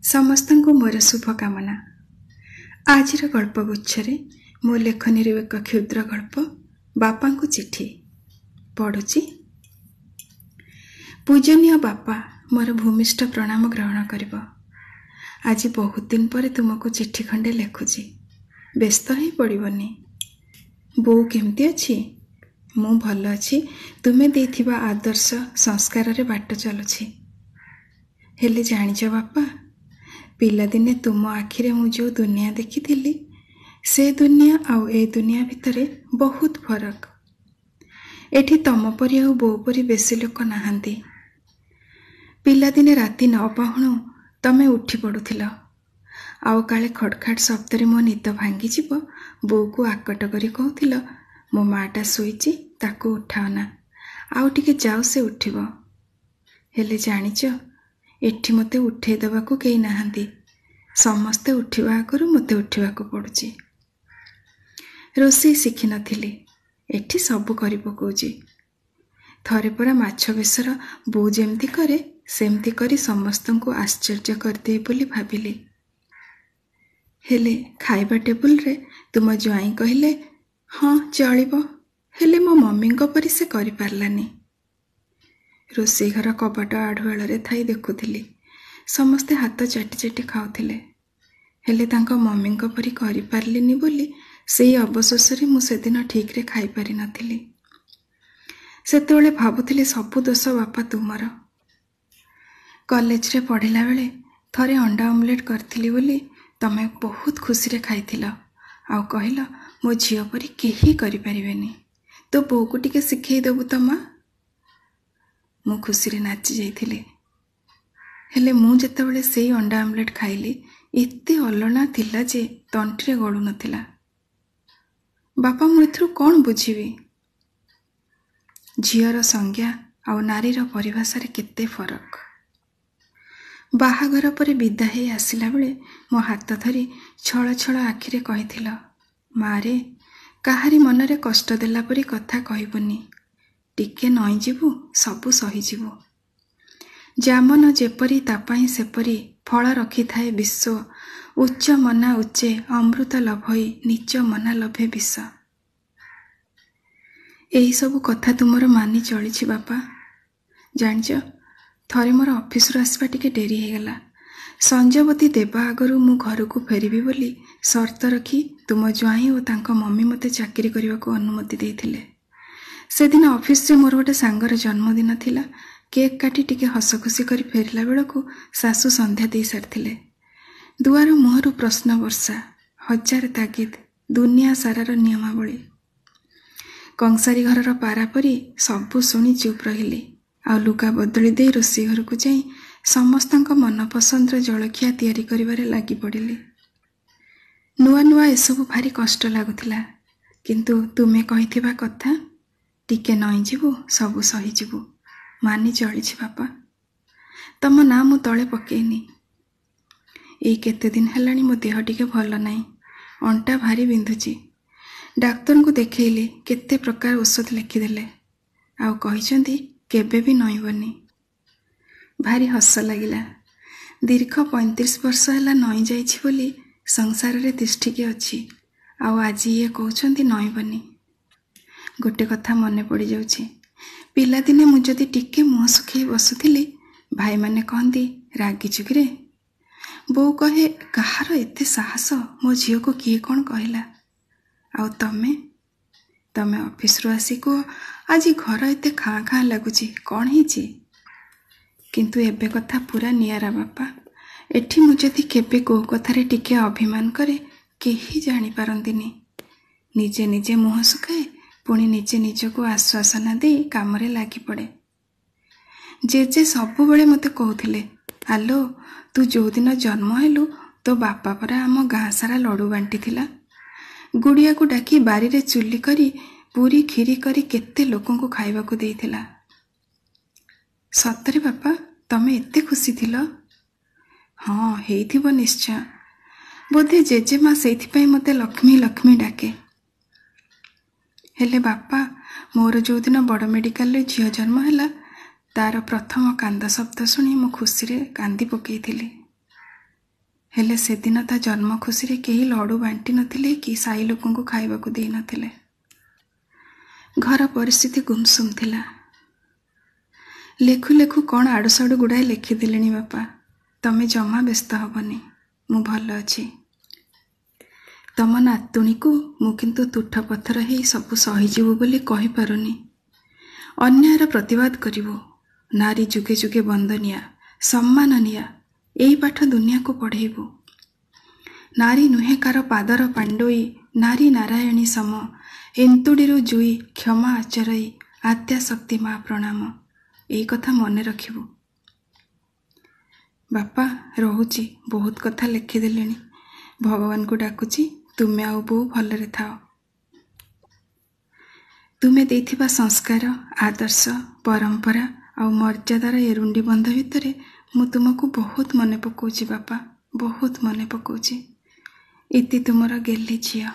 ସମସ୍ତଙ୍କୁ ମୋର ଶୁଭକାମନା। ଆଜିର ଗଳ୍ପଗୁଚ୍ଛରେ ମୋ ଲେଖନୀର ଏକ କ୍ଷୁଦ୍ର ଗଳ୍ପ ବାପାଙ୍କୁ ଚିଠି ପଢ଼ୁଛି। ପୂଜନୀୟ ବାପା, ମୋର ଭୂମିଷ୍ଠ ପ୍ରଣାମ ଗ୍ରହଣ କରିବ। ଆଜି ବହୁତ ଦିନ ପରେ ତୁମକୁ ଚିଠି ଖଣ୍ଡେ ଲେଖୁଛି। ବ୍ୟସ୍ତ ହେଇ ପଡ଼ିବନି। ବୋଉ କେମିତି ଅଛି? ମୁଁ ଭଲ ଅଛି। ତୁମେ ଦେଇଥିବା ଆଦର୍ଶ ସଂସ୍କାରରେ ବାଟ ଚାଲୁଛି। ହେଲେ ଜାଣିଛ ବାପା, ପିଲାଦିନେ ତୁମ ଆଖିରେ ମୁଁ ଯେଉଁ ଦୁନିଆ ଦେଖିଥିଲି, ସେ ଦୁନିଆ ଆଉ ଏ ଦୁନିଆ ଭିତରେ ବହୁତ ଫରକ। ଏଠି ତମ ପରି ଆଉ ବୋଉ ପରି ବେଶୀ ଲୋକ ନାହାନ୍ତି। ପିଲାଦିନେ ରାତି 9 ପାହୁଣୁ ତମେ ଉଠି ପଡ଼ୁଥିଲ, ଆଉ କାଳେ ଖଡ଼ଖାଡ଼ ଶବ୍ଦରେ ମୋ ନିଦ ଭାଙ୍ଗିଯିବ, ବୋଉକୁ ଆକଟ କରି କହୁଥିଲ, ମୋ ମା'ଟା ଶୋଇଛି, ତାକୁ ଉଠାଅନା, ଆଉ ଟିକେ ଯାଉ ସେ ଉଠିବ। ହେଲେ ଜାଣିଛ, ଏଠି ମୋତେ ଉଠେଇ ଦେବାକୁ କେହି ନାହାନ୍ତି। ସମସ୍ତେ ଉଠିବା ଆଗରୁ ମୋତେ ଉଠିବାକୁ ପଡ଼ୁଛି। ରୋଷେଇ ଶିଖିନଥିଲି, ଏଠି ସବୁ କରି ପକଉଛି। ଥରେ ପରା ମାଛ ବେସର ବୋଉ ଯେମିତି କରେ ସେମିତି କରି ସମସ୍ତଙ୍କୁ ଆଶ୍ଚର୍ଯ୍ୟ କରିଦିଏ ବୋଲି ଭାବିଲି। ହେଲେ ଖାଇବା ଟେବୁଲରେ ତୁମ ଜ୍ୱାଇଁ କହିଲେ, ହଁ ଚଳିବ, ହେଲେ ମୋ ମମିଙ୍କ ପରି ସେ କରିପାରିଲାନି। ରୋଷେଇ ଘର କବାଟ ଆଢ଼ୁଆଳରେ ଥାଇ ଦେଖୁଥିଲି, ସମସ୍ତେ ହାତ ଚାଟି ଚାଟି ଖାଉଥିଲେ। ହେଲେ ତାଙ୍କ ମମିଙ୍କ ପରି କରିପାରିଲିନି ବୋଲି ସେଇ ଅବଶୋଷରେ ମୁଁ ସେଦିନ ଠିକ୍ରେ ଖାଇପାରିନଥିଲି। ସେତେବେଳେ ଭାବୁଥିଲି ସବୁ ଦୋଷ ବାପା ତୁମର। କଲେଜରେ ପଢ଼ିଲା ବେଳେ ଥରେ ଅଣ୍ଡା ଅମଲେଟ୍ କରିଥିଲି ବୋଲି ତମେ ବହୁତ ଖୁସିରେ ଖାଇଥିଲ, ଆଉ କହିଲ, ମୋ ଝିଅ ପରି କେହି କରିପାରିବେନି, ତୋ ବୋଉକୁ ଟିକେ ଶିଖେଇ ଦେବୁ ତ ମା। ମୁଁ ଖୁସିରେ ନାଚି ଯାଇଥିଲି। ହେଲେ ମୁଁ ଯେତେବେଳେ ସେଇ ଅଣ୍ଡା ଅମଲେଟ୍ ଖାଇଲି, ଏତେ ଅଲଣା ଥିଲା ଯେ ତଣ୍ଟିରେ ଗଳୁ ନଥିଲା। ବାପା, ମୁଁ ଏଥିରୁ କ'ଣ ବୁଝିବି? ଝିଅର ସଂଜ୍ଞା ଆଉ ନାରୀର ପରିଭାଷାରେ କେତେ ଫରକ। ବାହାଘର ପରେ ବିଦା ହେଇ ଆସିଲା ବେଳେ ମୋ ହାତ ଧରି ଛଳ ଛଳ ଆଖିରେ କହିଥିଲ, ମା'ରେ, କାହାରି ମନରେ କଷ୍ଟ ଦେଲା ପରି କଥା କହିବୁନି, ଟିକେ ନଇଁଯିବୁ, ସବୁ ସହିଯିବୁ। ଜାମନ ଯେପରି ତା ପାଇଁ ସେପରି ଫଳ ରଖିଥାଏ ବିଶ୍ୱ, ଉଚ୍ଚ ମନା ଉଚ୍ଚେ ଅମୃତ ଲଭଇ ନିଚ ମନା ଲଭେ ବିଷ। ଏହିସବୁ କଥା ତୁମର ମାନି ଚଳିଛି ବାପା। ଜାଣିଛ, ଥରେ ମୋର ଅଫିସରୁ ଆସିବା ଟିକେ ଡେରି ହେଇଗଲା। ସଞ୍ଜବତୀ ଦେବା ଆଗରୁ ମୁଁ ଘରକୁ ଫେରିବି ବୋଲି ସର୍ତ୍ତ ରଖି ତୁମ ଜ୍ୱାଇଁ ଓ ତାଙ୍କ ମମି ମୋତେ ଚାକିରି କରିବାକୁ ଅନୁମତି ଦେଇଥିଲେ। ସେଦିନ ଅଫିସରେ ମୋର ଗୋଟେ ସାଙ୍ଗର ଜନ୍ମଦିନ ଥିଲା। କେକ୍ କାଟି ଟିକେ ହସଖୁସି କରି ଫେରିଲା ବେଳକୁ ଶାଶୁ ସନ୍ଧ୍ୟା ଦେଇ ସାରିଥିଲେ। ଦୁଆର ମୁହଁରୁ ପ୍ରଶ୍ନ ବର୍ଷା, ହଜାର ତାଗିଦ, ଦୁନିଆ ସାରାର ନିୟମାବଳୀ। କଂସାରୀ ଘରର ପାରା ପରି ସବୁ ଶୁଣି ଚୁପ୍ ରହିଲି, ଆଉ ଲୁଗା ବଦଳି ଦେଇ ରୋଷେଇ ଘରକୁ ଯାଇ ସମସ୍ତଙ୍କ ମନପସନ୍ଦର ଜଳଖିଆ ତିଆରି କରିବାରେ ଲାଗି ପଡ଼ିଲି। ନୂଆ ନୂଆ ଏସବୁ ଭାରି କଷ୍ଟ ଲାଗୁଥିଲା, କିନ୍ତୁ ତୁମେ କହିଥିବା କଥା, ଟିକେ ନଇଁଯିବୁ, ସବୁ ସହିଯିବୁ, ମାନି ଚଳିଛି ବାପା। ତମ ନାଁ ମୁଁ ତଳେ ପକେଇନି। ଏଇ କେତେ ଦିନ ହେଲାଣି ମୋ ଦେହ ଟିକେ ଭଲ ନାହିଁ, ଅଣ୍ଟା ଭାରି ବିନ୍ଧୁଛି। ଡାକ୍ତରଙ୍କୁ ଦେଖେଇଲି, କେତେ ପ୍ରକାର ଔଷଧ ଲେଖିଦେଲେ, ଆଉ କହିଛନ୍ତି କେବେ ବି ନଇଁବନି। ଭାରି ହସ ଲାଗିଲା। ଦୀର୍ଘ 35 ବର୍ଷ ହେଲା ନଇଁ ଯାଇଛି ବୋଲି ସଂସାରରେ ତିଷ୍ଠିକି ଅଛି, ଆଉ ଆଜି ଇଏ କହୁଛନ୍ତି ନଇଁବନି। ଗୋଟେ କଥା ମନେ ପଡ଼ିଯାଉଛି, ପିଲାଦିନେ ମୁଁ ଯଦି ଟିକେ ମୁହଁ ଶୁଖେଇ ବସୁଥିଲି, ଭାଇମାନେ କହନ୍ତି, ରାଗିଛୁ କିରେ? ବୋଉ କହେ, କାହାର ଏତେ ସାହସ, ମୋ ଝିଅକୁ କିଏ କ'ଣ କହିଲା? ଆଉ ତମେ ଅଫିସରୁ ଆସି କୁହ, ଆଜି ଘର ଏତେ ଖାଁ ଖାଁ ଲାଗୁଛି, କ'ଣ ହେଇଛି? କିନ୍ତୁ ଏବେ କଥା ପୁରା ନିଆରା ବାପା। ଏଠି ମୁଁ ଯଦି କେବେ କୋଉ କଥାରେ ଟିକେ ଅଭିମାନ କରେ, କେହି ଜାଣିପାରନ୍ତିନି। ନିଜେ ନିଜେ ମୁହଁ ଶୁଖାଏ, ପୁଣି ନିଜେ ନିଜକୁ ଆଶ୍ୱାସନା ଦେଇ କାମରେ ଲାଗିପଡ଼େ। ଜେଜେ ସବୁବେଳେ ମୋତେ କହୁଥିଲେ, ଆଲୋ, ତୁ ଯେଉଁଦିନ ଜନ୍ମ ହେଲୁ, ତୋ ବାପା ପରା ଆମ ଗାଁ ସାରା ଲଡ଼ୁ ବାଣ୍ଟିଥିଲା। ଗୁଡ଼ିଆକୁ ଡାକି ବାରିରେ ଚୁଲି କରି ପୁରୀ କ୍ଷୀରି କରି କେତେ ଲୋକଙ୍କୁ ଖାଇବାକୁ ଦେଇଥିଲା। ସତରେ ବାପା, ତମେ ଏତେ ଖୁସି ଥିଲ? ହଁ, ହେଇଥିବ ନିଶ୍ଚୟ। ବୋଧେ ଜେଜେମା ସେଇଥିପାଇଁ ମୋତେ ଲକ୍ଷ୍ମୀ ଲକ୍ଷ୍ମୀ ଡାକେ। ହେଲେ ବାପା, ମୋର ଯେଉଁଦିନ ବଡ଼ ମେଡ଼ିକାଲରେ ଝିଅ ଜନ୍ମ ହେଲା, ତାର ପ୍ରଥମ କାନ୍ଦ ଶବ୍ଦ ଶୁଣି ମୁଁ ଖୁସିରେ କାନ୍ଦି ପକେଇଥିଲି। ହେଲେ ସେଦିନ ତା ଜନ୍ମ ଖୁସିରେ କେହି ଲଡ଼ୁ ବାଣ୍ଟି ନଥିଲେ କି ସାଇ ଲୋକଙ୍କୁ ଖାଇବାକୁ ଦେଇ ନଥିଲେ। ଘର ପରିସ୍ଥିତି ଗୁମସୁମ ଥିଲା। ଲେଖୁ ଲେଖୁ କ'ଣ ଆଡ଼ୁସାଡ଼ୁ ଗୁଡ଼ାଏ ଲେଖିଦେଲିଣି ବାପା। ତମେ ଜମା ବ୍ୟସ୍ତ ହବନି, ମୁଁ ଭଲ ଅଛି। ତମ ନାତୁଣୀକୁ ମୁଁ କିନ୍ତୁ ତୁଠ ପଥର ହେଇ ସବୁ ସହିଯିବୁ ବୋଲି କହିପାରୁନି। ଅନ୍ୟାୟର ପ୍ରତିବାଦ କରିବୁ। ନାରୀ ଯୁଗେ ଯୁଗେ ବନ୍ଦନିଆ, ସମ୍ମାନନିଆ, ଏଇ ପାଠ ଦୁନିଆକୁ ପଢ଼େଇବୁ। ନାରୀ ନୁହେଁ କାର ପାଦର ପାଣ୍ଡୋଇ, ନାରୀ ନାରାୟଣୀ ସମ, ଏନ୍ତୁଡ଼ିରୁ ଜୁଇ, କ୍ଷମା ଆଚରଇ, ଆଦ୍ୟାଶକ୍ତି ମା ପ୍ରଣାମ। ଏଇ କଥା ମନେ ରଖିବୁ। ବାପା ରହୁଛି, ବହୁତ କଥା ଲେଖିଦେଲିଣି। ଭଗବାନଙ୍କୁ ଡାକୁଛି ତୁମେ ଆଉ ବୋଉ ଭଲରେ ଥାଅ। ତୁମେ ଦେଇଥିବା ସଂସ୍କାର, ଆଦର୍ଶ, ପରମ୍ପରା ଆଉ ମର୍ଯ୍ୟାଦାର ଏ ରୁଣ୍ଡି ବନ୍ଧ ଭିତରେ ମୁଁ ତୁମକୁ ବହୁତ ମନେ ପକାଉଛି ବାପା, ବହୁତ ମନେ ପକାଉଛି। ଇତି ତୁମର ଗେହ୍ଲି ଝିଅ।